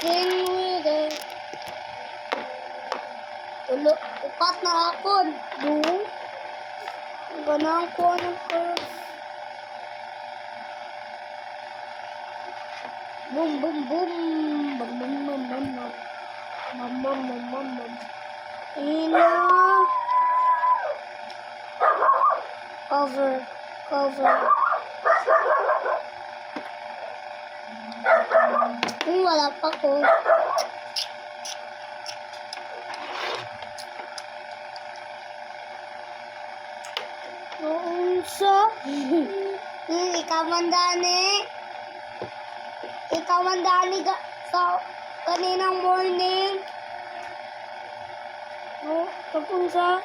Sing with it. Upat na akon. Doon. Ganang ko ng first. Boom, boom, boom. Bam, bam, bam, bam, bam. Bam, bam, bam, bam, bam. Ina. Cover. Cover. Wala pa ko. Unsa? Ikaw mandani. Ikaw mandani sa kaninang morning. No, unsa?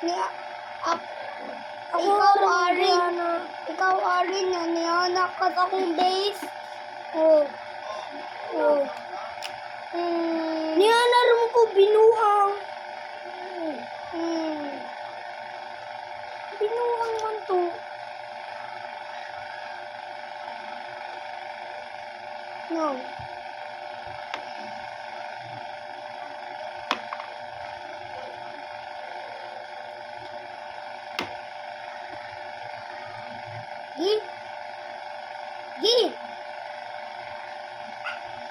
Ni ikaw arin. Ikaw arin na niya nakat akong base. Oh. Oh. Niya narum ko binuang. Binuang man to. No. Gi. Gi.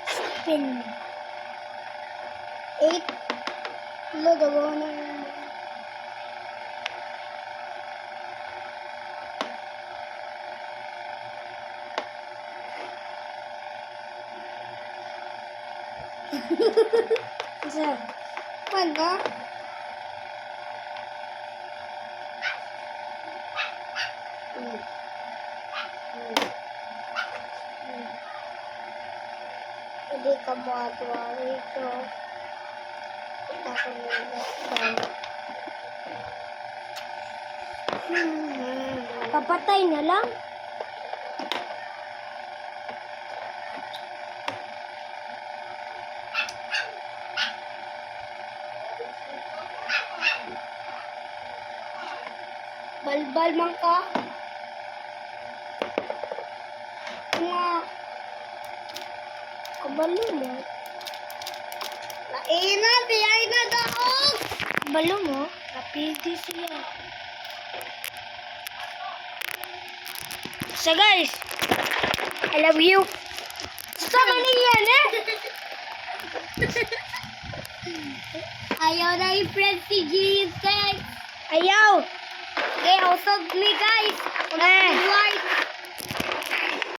Spin. 8. Lagawa na. Isa. Wala. Hindi ka mo atwa rito. Ito ko papatay na lang. Balbal man ka. Nga. Kabalo mo. Laina, biyay na daog. Kabalo mo. Rapidi siya. So guys, I love you. Sama niyan eh. Ayaw na i-friend si Jesus. Ayaw. Okay, usog me guys. Like.